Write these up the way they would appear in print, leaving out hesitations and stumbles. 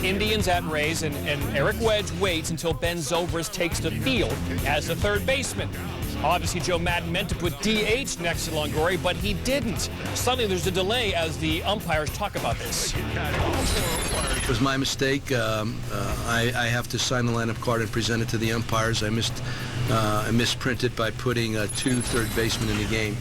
Indians at Rays, and Eric Wedge waits until Ben Zobrist takes the field as the third baseman. Obviously, Joe Maddon meant to put DH next to Longoria, but he didn't. Suddenly, there's a delay as the umpires talk about this. It was my mistake. I have to sign the lineup card and present it to the umpires. I misprinted by putting two third basemen in the game,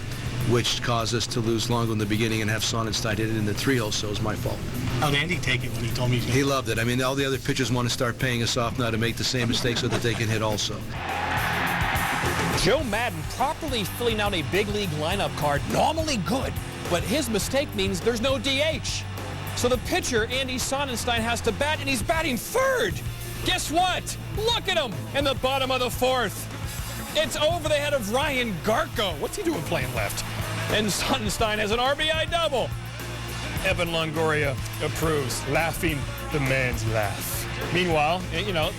which caused us to lose Longo in the beginning and have Sonnenstein hit it in the 3-hole, so it was my fault. How did Andy take it when he told me? He loved it. I mean, all the other pitchers want to start paying us off now to make the same mistake so that they can hit also. Joe Maddon properly filling out a big league lineup card, normally good, but his mistake means there's no DH. So the pitcher, Andy Sonnenstein, has to bat, and he's batting third. Guess what? Look at him in the bottom of the fourth. It's over the head of Ryan Garco. What's he doing playing left? And Sonnenstein has an RBI double. Evan Longoria approves, laughing the man's laugh. Meanwhile, you know,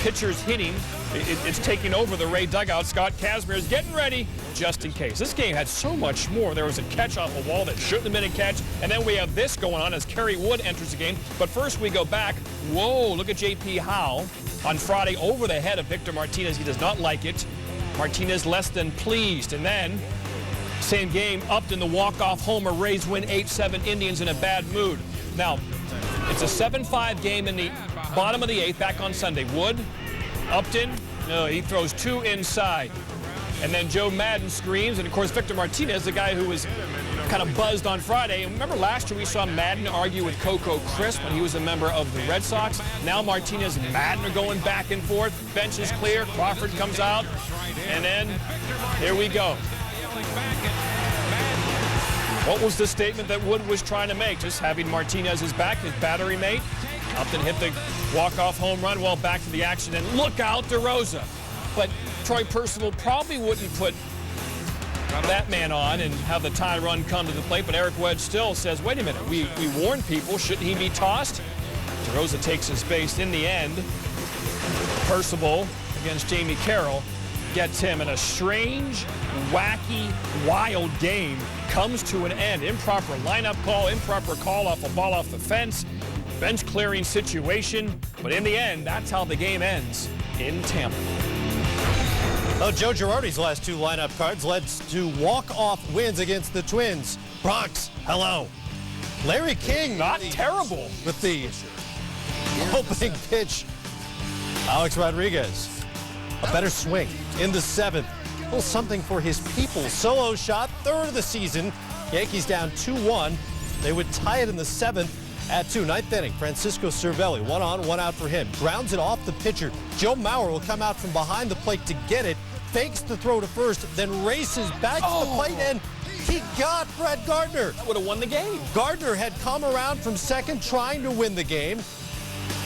pitchers hitting, it's taking over the Ray dugout. Scott Kazmir is getting ready just in case. This game had so much more. There was a catch off a wall that shouldn't have been a catch, and then we have this going on as Kerry Wood enters the game. But first we go back. Whoa, look at J.P. Howe on Friday over the head of Victor Martinez. He does not like it. Martinez less than pleased. And then, same game, Upton, the walk-off homer. Rays win 8-7. Indians in a bad mood. Now, it's a 7-5 game in the bottom of the 8th back on Sunday. Wood, Upton, no, he throws two inside. And then Joe Maddon screams, and of course Victor Martinez, the guy who was kind of buzzed on Friday. And remember last year we saw Maddon argue with Coco Crisp when he was a member of the Red Sox. Now Martinez and Maddon are going back and forth. Bench is clear, Crawford comes out, and then here we go. What was the statement that Wood was trying to make? Just having Martinez's back, his battery mate. Upton hit the walk-off home run. Well, back to the action, and look out, DeRosa. But Troy Percival probably wouldn't put that man on and have the tie run come to the plate, but Eric Wedge still says, wait a minute, we warned people, shouldn't he be tossed? DeRosa takes his base. In the end, Percival against Jamie Carroll gets him, and a strange, wacky, wild game comes to an end. Improper lineup call, improper call off a ball off the fence, bench clearing situation, but in the end, that's how the game ends in Tampa. Oh, Joe Girardi's last two lineup cards led to walk-off wins against the Twins. Bronx, hello. Larry King. Not terrible. With the opening pitch. Alex Rodriguez. A better swing in the 7th. A little something for his people. Solo shot, third of the season. Yankees down 2-1. They would tie it in the 7th at 2. 9th inning, Francisco Cervelli, 1 on, 1 out for him. Grounds it off the pitcher. Joe Mauer will come out from behind the plate to get it. Fakes the throw to first, then races back to the plate, and he got Brett Gardner. That would have won the game. Gardner had come around from second trying to win the game.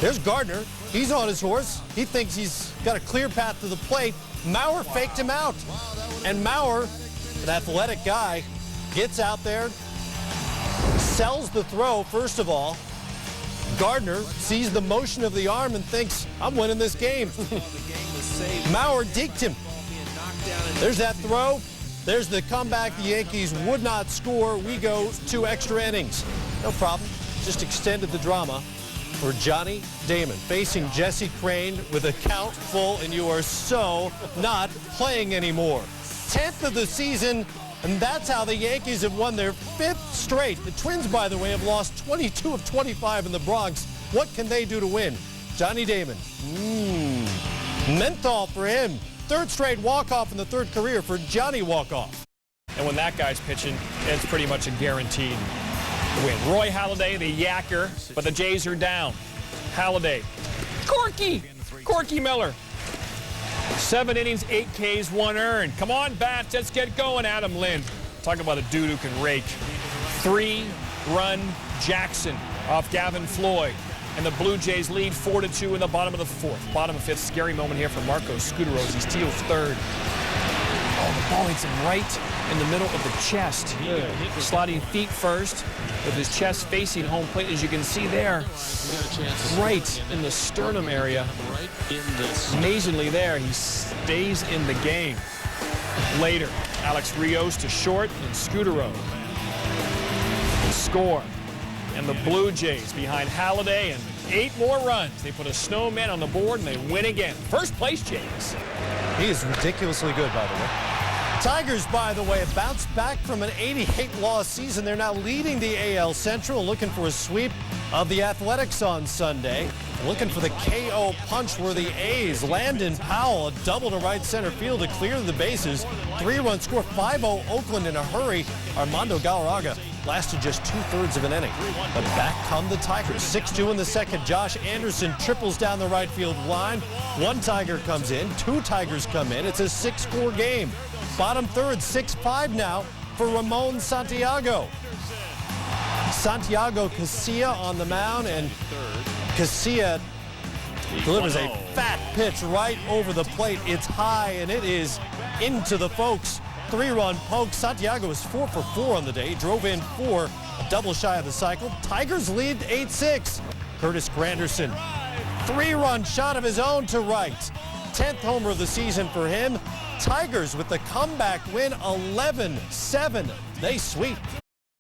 There's Gardner. He's on his horse. He thinks he's got a clear path to the plate. Mauer faked him out. And Mauer, an athletic guy, gets out there, sells the throw, first of all. Gardner sees the motion of the arm and thinks, I'm winning this game. Mauer deked him. There's that throw. There's the comeback. The Yankees would not score. We go 2 extra innings. No problem. Just extended the drama for Johnny Damon facing Jesse Crane with a count full, and you are so not playing anymore. 10th of the season, and that's how the Yankees have won their 5th straight. The Twins, by the way, have lost 22 of 25 in the Bronx. What can they do to win? Johnny Damon. Menthol for him. 3rd straight walk-off in the 3rd career for Johnny Walk-Off. And when that guy's pitching, it's pretty much a guaranteed win. Roy Halladay, the yacker, but the Jays are down. Halladay. Corky Miller. 7 innings, 8 Ks, 1 earned. Come on, bats, let's get going, Adam Lind. Talk about a dude who can rake. 3-run Jackson off Gavin Floyd. And the Blue Jays lead 4-2 in the bottom of the 4th. Bottom of 5th, scary moment here for Marco Scudero as he steals 3rd. Oh, the ball hits him right in the middle of the chest. Sliding feet first with his chest facing home plate, as you can see there. Right in the sternum area. Amazingly there, he stays in the game. Later, Alex Rios to short and Scudero score. And the Blue Jays behind Halladay and 8 more runs. They put a snowman on the board, and they win again. First place, James. He is ridiculously good, by the way. Tigers, by the way, bounced back from an 88-loss season. They're now leading the AL Central, looking for a sweep of the Athletics on Sunday. Looking for the KO punch where the A's, Landon Powell, a double to right center field to clear the bases. 3-run score, 5-0 Oakland in a hurry. Armando Galarraga lasted just 2/3 of an inning. But back come the Tigers. 6-2 in the second. Josh Anderson triples down the right field line. 1 Tiger comes in, 2 Tigers come in. It's a 6-score game. Bottom third, 6-5 now for Ramon Santiago. Santiago Casilla on the mound, and Casilla delivers a fat pitch right over the plate. It's high, and it is into the folks. 3-run poke. Santiago is 4 for 4 on the day. He drove in 4, a double shy of the cycle. Tigers lead 8-6. Curtis Granderson, 3-run shot of his own to right. 10th homer of the season for him. Tigers with the comeback win, 11-7. They sweep.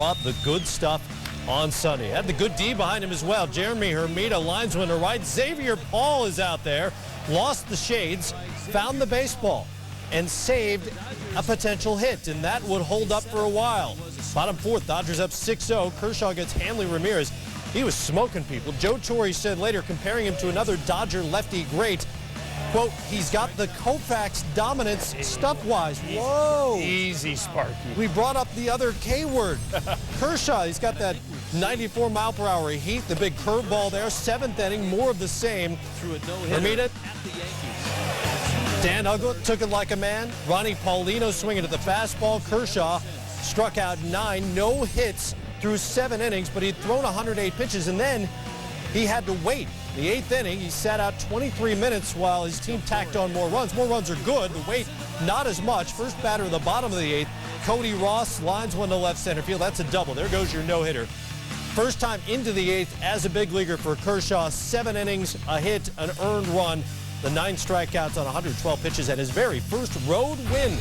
Brought the good stuff on Sunday. Had the good D behind him as well. Jeremy Hermida, linesman to right. Xavier Paul is out there. Lost the shades, found the baseball, and saved a potential hit, and that would hold up for a while. Bottom fourth, Dodgers up 6-0. Kershaw gets Hanley Ramirez. He was smoking people. Joe Torre said later, comparing him to another Dodger lefty great, quote, he's got the Koufax dominance stuff-wise. Whoa. Easy, Sparky. We brought up the other K word. Kershaw, he's got that 94-mile-per-hour heat, the big curveball there. 7th inning, more of the same. Hermida. Dan Uggla took it like a man. Ronnie Paulino swinging at the fastball. Kershaw struck out 9, no hits through 7 innings, but he'd thrown 108 pitches, and then he had to wait. In the 8th inning, he sat out 23 minutes while his team tacked on more runs. More runs are good. The wait, not as much. First batter at the bottom of the 8th, Cody Ross lines one to left center field. That's a double. There goes your no-hitter. First time into the 8th as a big leaguer for Kershaw. 7 innings, a hit, an earned run. The 9 strikeouts on 112 pitches and his very first road win.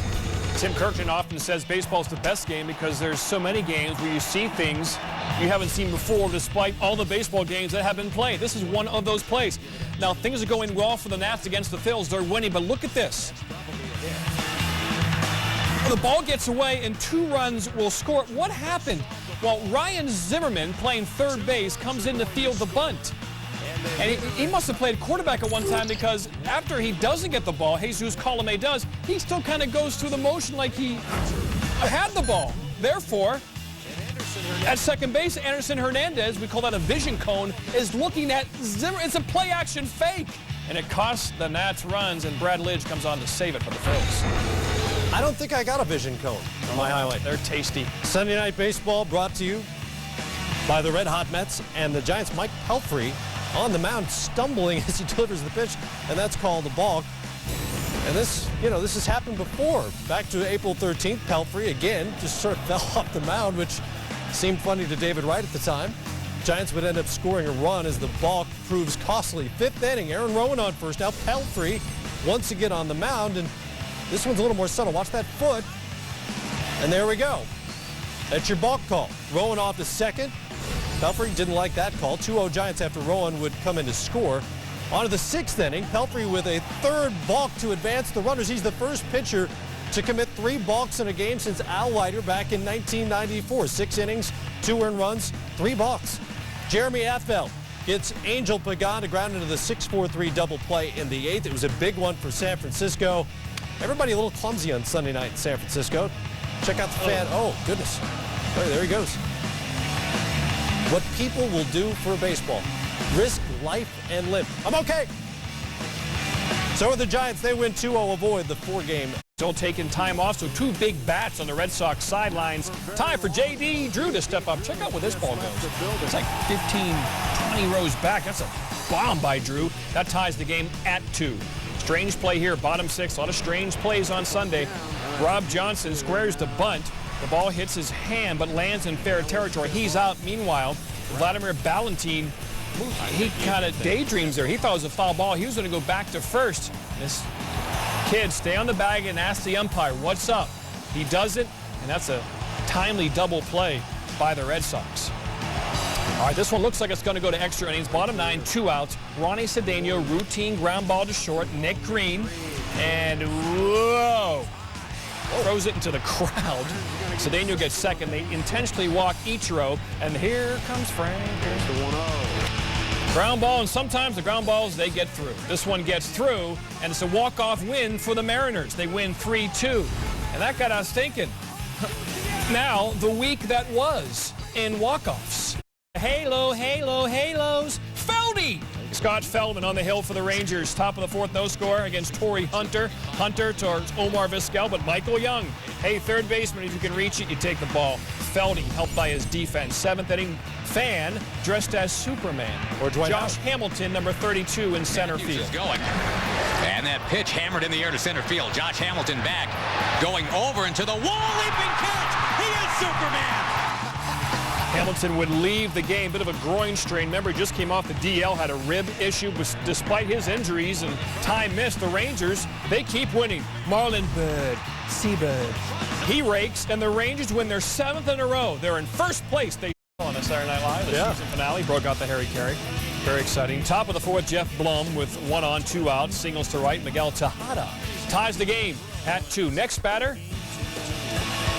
Tim Kirkland often says baseball's the best game because there's so many games where you see things you haven't seen before despite all the baseball games that have been played. This is one of those plays. Now, things are going well for the Nats against the Phils. They're winning, but look at this. The ball gets away and 2 runs will score. What happened? Well, Ryan Zimmerman, playing third base, comes in to field the bunt. And he must have played quarterback at one time because after he doesn't get the ball, Jesus Colome does, he still kind of goes through the motion like he had the ball. Therefore, at second base, Anderson Hernandez, we call that a vision cone, is looking at Zimmer. It's a play-action fake. And it costs the Nats runs, and Brad Lidge comes on to save it for the Phils. I don't think I got a vision cone on my highlight. They're tasty. Sunday Night Baseball brought to you by the Red Hot Mets and the Giants' Mike Pelfrey on the mound, stumbling as he delivers the pitch, and that's called a balk. And this, this has happened before. Back to April 13th, Pelfrey again just sort of fell off the mound, which seemed funny to David Wright at the time. Giants would end up scoring a run as the balk proves costly. 5th inning, Aaron Rowan on first. Now Pelfrey once again on the mound, and this one's a little more subtle. Watch that foot, and there we go. That's your balk call. Rowan off to second. Pelfrey didn't like that call. 2-0 Giants after Rowan would come in to score. On to the 6th inning. Pelfrey with a 3rd balk to advance the runners. He's the first pitcher to commit 3 balks in a game since Al Leiter back in 1994. 6 innings, 2 earned runs, 3 balks. Jeremy Affeldt gets Angel Pagan to ground into the 6-4-3 double play in the 8th. It was a big one for San Francisco. Everybody a little clumsy on Sunday night in San Francisco. Check out the fan. Oh, goodness. There he goes. What people will do for baseball. Risk life and limb. I'm okay. So are the Giants. They win 2-0, avoid the 4-game. Still taking time off, so 2 big bats on the Red Sox sidelines. Time for J.D. Drew to step up. Check out where this ball goes. It's like 15, 20 rows back. That's a bomb by Drew. That ties the game at 2. Strange play here, bottom 6. A lot of strange plays on Sunday. Rob Johnson squares the bunt. The ball hits his hand, but lands in fair territory. He's out. Meanwhile, Vladimir Ballantyne, he kind of daydreams there. He thought it was a foul ball. He was going to go back to first. This kid stay on the bag and ask the umpire, what's up? He doesn't, and that's a timely double play by the Red Sox. All right, this one looks like it's going to go to extra innings. Bottom 9, 2 outs. Ronnie Cedeno, routine ground ball to short. Nick Green, and whoa, throws it into the crowd. Cedeno gets second. They intentionally walk Ichiro, and here comes Frank. Here's the 1-0. Ground ball, and sometimes the ground balls, they get through. This one gets through, and it's a walk-off win for the Mariners. They win 3-2, and that got us thinking. Now, the week that was in walk-offs. Halo, halo, halos. Feldy! Scott Feldman on the hill for the Rangers. Top of the fourth, no score against Torrey Hunter. Hunter towards Omar Vizquel, but Michael Young. Hey, third baseman, if you can reach it, you take the ball. Feldy helped by his defense. Seventh inning, Fan dressed as Superman. Or Josh Hamilton, number 32 in center field. Going. And that pitch hammered in the air to center field. Josh Hamilton back, going over into the wall, leaping catch. He is Superman. Hamilton would leave the game, bit of a groin strain. Remember, he just came off the DL, had a rib issue. Despite his injuries and time missed, the Rangers, they keep winning. Marlon Byrd, Seabird. He rakes, and the Rangers win their 7th in a row. They're in first place. They on a Saturday Night Live, the season finale, broke out the Harry Carey. Very exciting. Top of the fourth, Jeff Blum with 1 on, 2 out. Singles to right, Miguel Tejada ties the game at 2. Next batter,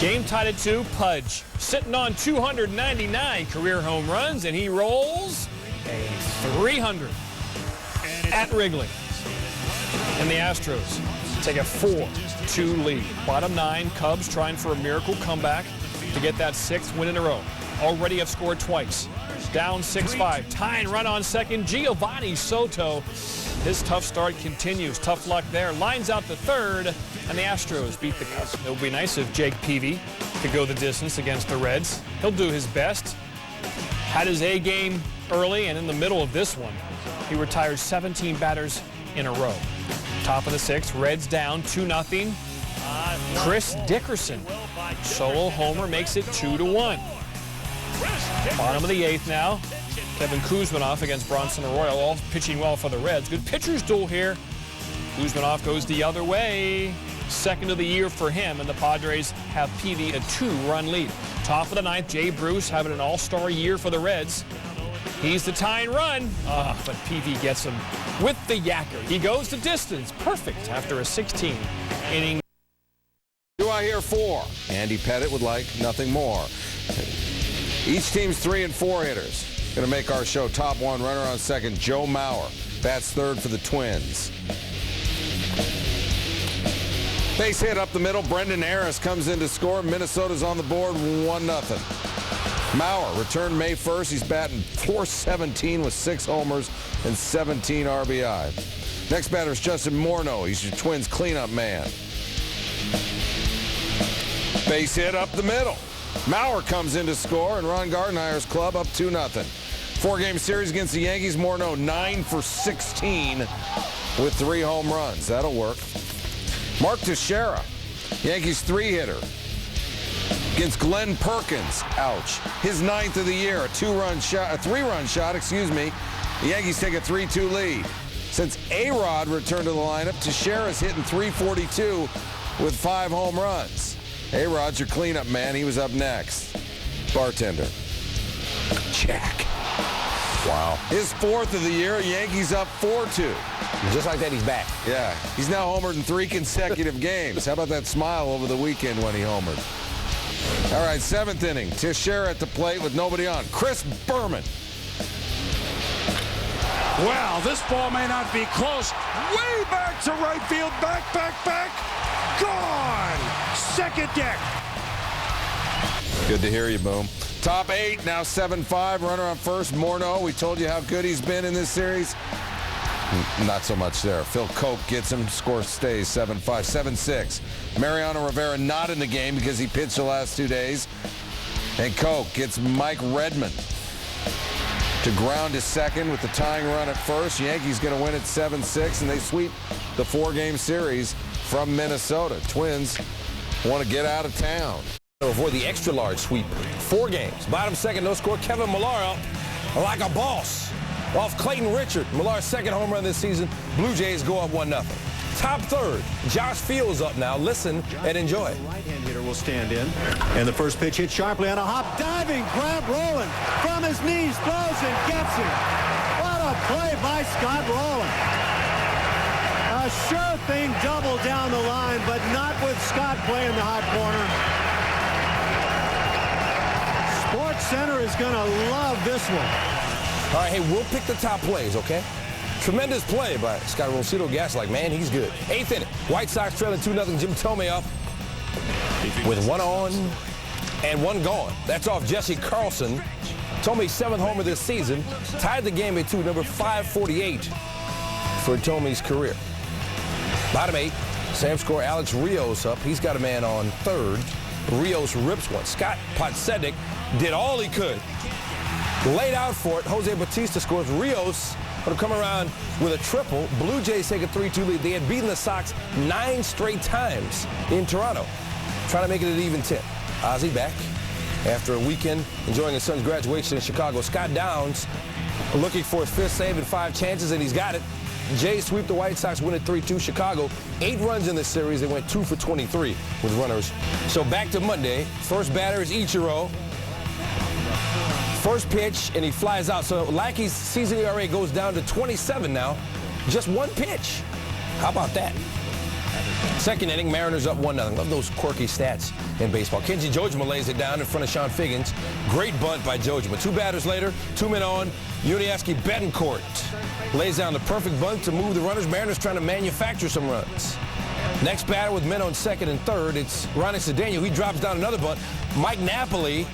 game tied at 2, Pudge. Sitting on 299 career home runs, and he rolls a 300 at Wrigley. And the Astros take a 4-2 lead. Bottom 9, Cubs trying for a miracle comeback to get that 6th win in a row. Already have scored twice. Down 6-5. Tying run on second, Giovanni Soto. His tough start continues. Tough luck there. Lines out the third, and the Astros beat the Cubs. It would be nice if Jake Peavy could go the distance against the Reds. He'll do his best. Had his A game early, and in the middle of this one, he retired 17 batters in a row. Top of the 6th, Reds down 2-0. Chris Dickerson, solo homer, makes it 2-1. Bottom of the 8th now. Kevin Kuzminoff against Bronson Arroyo, all pitching well for the Reds. Good pitcher's duel here. Kuzminoff goes the other way. 2nd of the year for him, and the Padres have Peavy a 2-run lead. Top of the 9th, Jay Bruce having an all-star year for the Reds. He's the tying run, but Peavy gets him with the yacker. He goes the distance, perfect after a 16-inning. Do I hear 4? Andy Pettit would like nothing more. Each team's 3 and 4 hitters. Going to make our show top 1. Runner on second, Joe Mauer. Bats third for the Twins. Base hit up the middle. Brendan Harris comes in to score. Minnesota's on the board, 1-0. Mauer returned May 1st. He's batting .417 with 6 homers and 17 RBI. Next batter is Justin Morneau. He's your Twins cleanup man. Base hit up the middle. Mauer comes in to score, and Ron Gardenhire's club up 2-0. 4-game series against the Yankees. Morneau 9 for 16 with 3 home runs. That'll work. Mark Teixeira, Yankees 3-hitter against Glenn Perkins. Ouch. His 9th of the year, a 3-run shot, excuse me. The Yankees take a 3-2 lead. Since A-Rod returned to the lineup, Teixeira's hitting .342 with 5 home runs. A-Rod's your cleanup man. He was up next. Bartender. Jack. Wow. His 4th of the year, Yankees up 4-2. Just like that, he's back. Yeah. He's now homered in 3 consecutive games. How about that smile over the weekend when he homered? All right, 7th inning. Teixeira at the plate with nobody on. Chris Berman. Well, this ball may not be close. Way back to right field. Back. Gone. Second deck. Good to hear you, Boom. Top 8, now 7-5. Runner on first, Morneau. We told you how good he's been in this series. Not so much there. Phil Coke gets him. Score stays 7-5. 7-6. Mariano Rivera not in the game because he pitched the last 2 days. And Coke gets Mike Redmond to ground to second with the tying run at first. Yankees going to win at 7-6, and they sweep the 4-game series from Minnesota. Twins want to get out of town. Avoid the extra-large sweep. 4 games. Bottom second, no score. Kevin Millar out like a boss. Off Clayton Richard. Millar's 2nd home run this season. Blue Jays go up 1-0. Top third, Josh Fields up now. Listen and enjoy. will stand in. And the first pitch hit sharply on a hop. Diving grab Rowland from his knees. Throws and gets him. What a play by Scott Rowland. A sure thing double down the line, but not with Scott playing the hot corner. Sports Center is going to love this one. All right, hey, we'll pick the top plays, okay? Tremendous play by Scott Rosito. Gas like, man, he's good. 8th inning. White Sox trailing 2-0. Jim Thome up with 1 on and 1 gone. That's off Jesse Carlson. Thome's 7th homer this season. Tied the game at 2, number 548 for Thome's career. Bottom 8, same score. Alex Rios up. He's got a man on 3rd. Rios rips one. Scott Podsednik did all he could. Laid out for it. Jose Bautista scores. Rios would come around with a triple. Blue Jays take a 3-2 lead. They had beaten the Sox 9 straight times in Toronto. Trying to make it an even 10. Ozzie back after a weekend enjoying his son's graduation in Chicago. Scott Downs looking for his 5th save in 5 chances, and he's got it. Jays sweep the White Sox, win at 3-2. Chicago, 8 runs in this series. They went 2 for 23 with runners. So back to Monday. First batter is Ichiro. First pitch, and he flies out. So Lackey's season ERA goes down to 27 now. Just 1 pitch. How about that? Second inning, Mariners up 1-0. Love those quirky stats in baseball. Kenji Jojima lays it down in front of Sean Figgins. Great bunt by Jojima. 2 batters later, 2 men on. Yuniesky Betancourt lays down the perfect bunt to move the runners. Mariners trying to manufacture some runs. Next batter with men on 2nd and 3rd, it's Ronnie Cedeno. He drops down another bunt. Mike Napoli,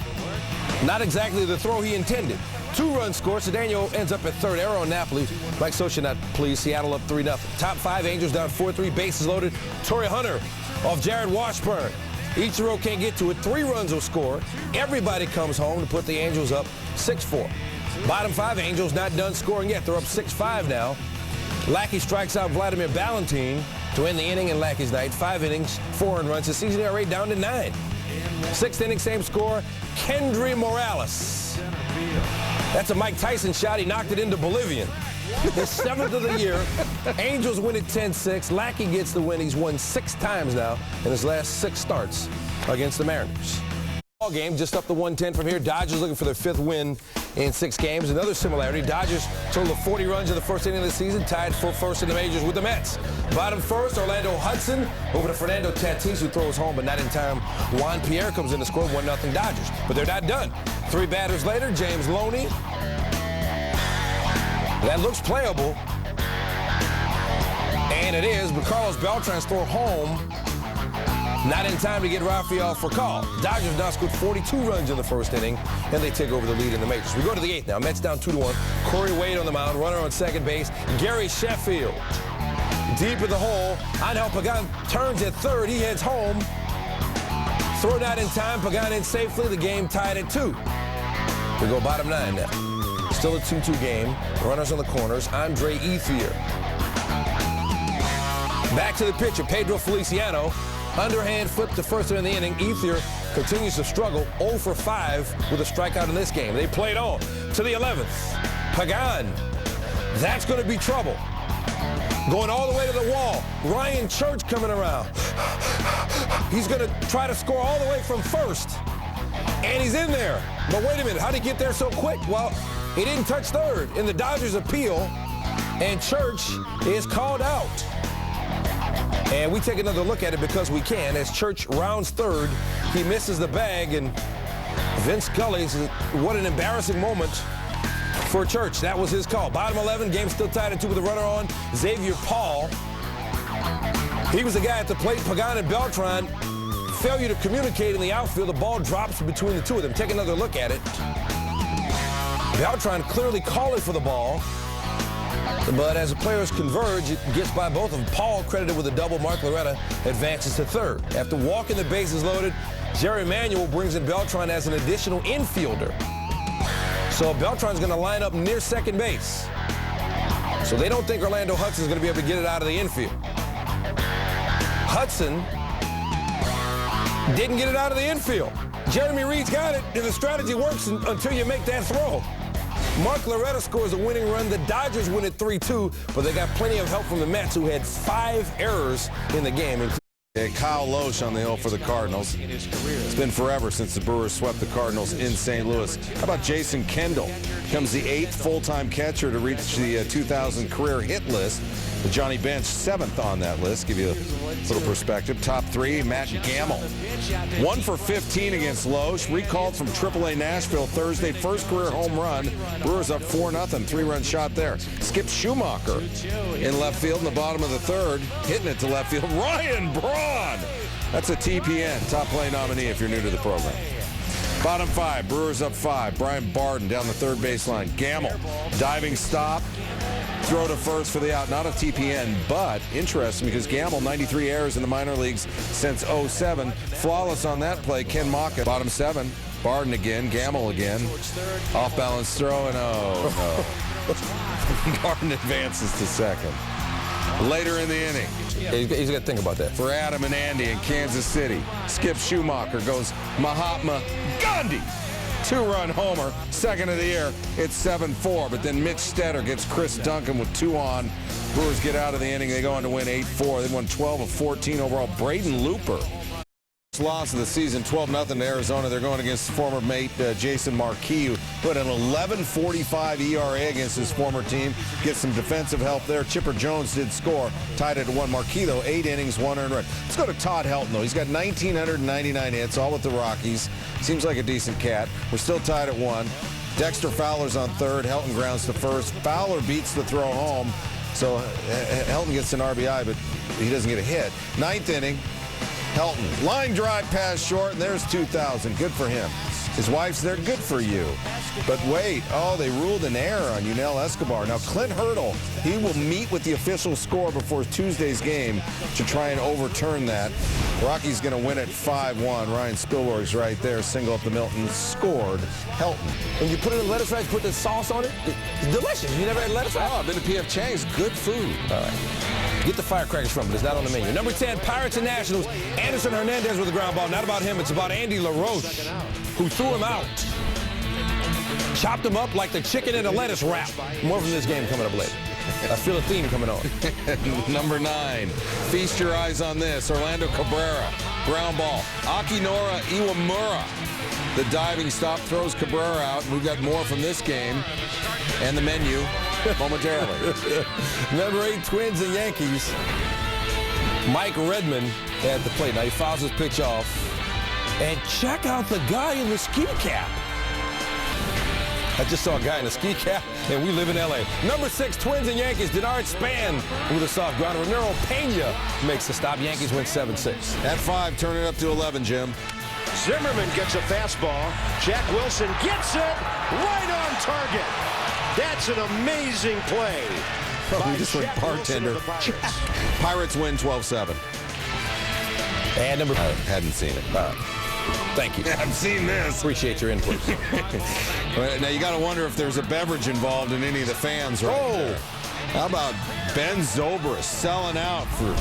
not exactly the throw he intended. 2-run score. Cedeno ends up at 3rd. Error on Napoli. Mike Scioscia not pleased. Seattle up 3-0. Top 5, Angels down 4-3. Bases loaded. Torrey Hunter off Jared Washburn. Ichiro can't get to it. 3 runs will score. Everybody comes home to put the Angels up 6-4. Bottom 5, Angels not done scoring yet. They're up 6-5 now. Lackey strikes out Vladimir Ballantyne to end the inning in Lackey's night. 5 innings, 4 runs. His season ERA down to 9. 6th inning, same score. Kendry Morales. That's a Mike Tyson shot. He knocked it into Bolivian. His 7th of the year. Angels win at 10-6. Lackey gets the win. He's won 6 times now in his last 6 starts against the Mariners. Ball game just up to 110 from here. Dodgers looking for their 5th win in 6 games. Another similarity. Dodgers total of 40 runs in the first inning of the season, tied for first in the majors with the Mets. Bottom 1st, Orlando Hudson over to Fernando Tatis, who throws home, but not in time. Juan Pierre comes in to score 1-0 Dodgers, but they're not done. 3 batters later, James Loney. That looks playable, and it is, but Carlos Beltran's throw home. Not in time to get Rafael Furcal. Dodgers now scored 42 runs in the first inning, and they take over the lead in the majors. We go to the 8th now. Mets down 2-1. Corey Wade on the mound, runner on 2nd base. Gary Sheffield deep in the hole. Angel Pagan turns at 3rd. He heads home. Throw not in time. Pagan in safely. The game tied at 2. We go bottom 9 now. Still a 2-2 game. Runners on the corners. Andre Ethier. Back to the pitcher, Pedro Feliciano. Underhand flip to 1st in the inning. Ethier continues to struggle, 0 for 5 with a strikeout in this game. They played on to the 11th. Pagan, that's going to be trouble. Going all the way to the wall. Ryan Church coming around. He's going to try to score all the way from 1st. And he's in there. But wait a minute, how did he get there so quick? Well, he didn't touch 3rd in the Dodgers appeal, and Church is called out. And we take another look at it because we can. As Church rounds 3rd, he misses the bag, and Vince Scully's, what an embarrassing moment for Church. That was his call. Bottom 11, game still tied at 2 with a runner on. Xavier Paul. He was the guy at the plate. Pagan and Beltran, failure to communicate in the outfield. The ball drops between the 2 of them. Take another look at it. Beltran clearly calling for the ball. But as the players converge, it gets by both of them. Paul, credited with a double. Mark Loretta advances to 3rd. After walking the bases loaded, Jerry Manuel brings in Beltran as an additional infielder. So Beltran's going to line up near 2nd base. So they don't think Orlando Hudson's going to be able to get it out of the infield. Hudson didn't get it out of the infield. Jeremy Reed's got it, and the strategy works until you make that throw. Mark Loretta scores a winning run. The Dodgers win at 3-2, but they got plenty of help from the Mets, who had 5 errors in the game, Kyle Loesch on the hill for the Cardinals. It's been forever since the Brewers swept the Cardinals in St. Louis. How about Jason Kendall? Becomes the 8th full-time catcher to reach the 2,000 career hit list. With Johnny Bench 7th on that list. Give you a little perspective. Top 3, Matt Gamble. 1 for 15 against Loesch. Recalled from AAA Nashville Thursday. First career home run. Brewers up 4-0. 3-run shot there. Skip Schumacher in left field in the bottom of the 3rd. Hitting it to left field. Ryan Braun. That's a TPN. Top play nominee if you're new to the program. Bottom 5. Brewers up 5. Brian Barden down the 3rd baseline. Gamble. Diving stop. Throw to first for the out. Not a TPN, but interesting because Gamble, 93 errors in the minor leagues since 07. Flawless on that play, Ken Maka. Bottom 7, Barden again, Gamble again. Off-balance throw, and oh, no. Barden advances to second. Later in the inning. He's got to think about that. For Adam and Andy in Kansas City, Skip Schumacher goes Mahatma Gandhi. 2-run homer, second of the year. It's 7-4, but then Mitch Stetter gets Chris Duncan with 2 on. Brewers get out of the inning. They go on to win 8-4. They won 12 of 14 overall. Braden Looper. Loss of the season, 12-0 to Arizona. They're going against former mate Jason Marquis, who put an 11.45 ERA against his former team. Get some defensive help there. Chipper Jones did score. Tied it at 1. Marquis, though, 8 innings, 1 earned run. Let's go to Todd Helton, though. He's got 1,999 hits, all with the Rockies. Seems like a decent cat. We're still tied at 1. Dexter Fowler's on 3rd. Helton grounds to 1st. Fowler beats the throw home. So Helton gets an RBI, but he doesn't get a hit. 9th inning. Helton, line drive pass short, and there's 2,000. Good for him. His wife's there. Good for you. But wait, they ruled an error on Yunel Escobar. Now, Clint Hurdle, he will meet with the official score before Tuesday's game to try and overturn that. Rocky's going to win at 5-1. Ryan Spilborg's right there. Single up the Milton. Scored. Helton. When you put it in lettuce rice, put the sauce on it, it's delicious. You never had lettuce rice? Oh, I've been to P.F. Chang's. Good food. All right. Get the firecrackers from it. It's not on the menu. Number 10, Pirates and Nationals. Anderson Hernandez with the ground ball. Not about him. It's about Andy LaRoche, who threw him out. Chopped him up like the chicken in a lettuce wrap. More from this game coming up later. I feel a theme coming on. Number 9. Feast your eyes on this. Orlando Cabrera. Ground ball. Akinora Iwamura. The diving stop throws Cabrera out. We've got more from this game and the menu momentarily. Number 8, Twins and Yankees. Mike Redmond at the plate. Now he fouls his pitch off. And check out the guy in the ski cap. I just saw a guy in a ski cap, and we live in L.A. Number 6, Twins and Yankees. Denard Span with a soft ground. Ramiro Pena makes the stop. Yankees win 7-6. At 5, turn it up to 11, Jim. Zimmerman gets a fastball. Jack Wilson gets it right on target. That's an amazing play. We just went bartender. Pirates win 12-7. And number 5. Hadn't seen it. Thank you. I've seen this. Appreciate your input. Now you got to wonder if there's a beverage involved in any of the fans right there. How about Ben Zobrist selling out for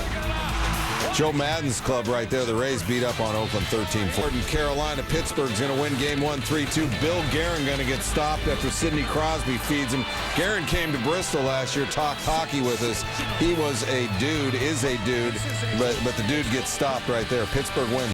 Joe Madden's club right there. The Rays beat up on Oakland 13-4. In Carolina, Pittsburgh's going to win game 1 3-2. Bill Guerin going to get stopped after Sidney Crosby feeds him. Guerin came to Bristol last year, talked hockey with us. He was a dude, is a dude, but the dude gets stopped right there. Pittsburgh wins.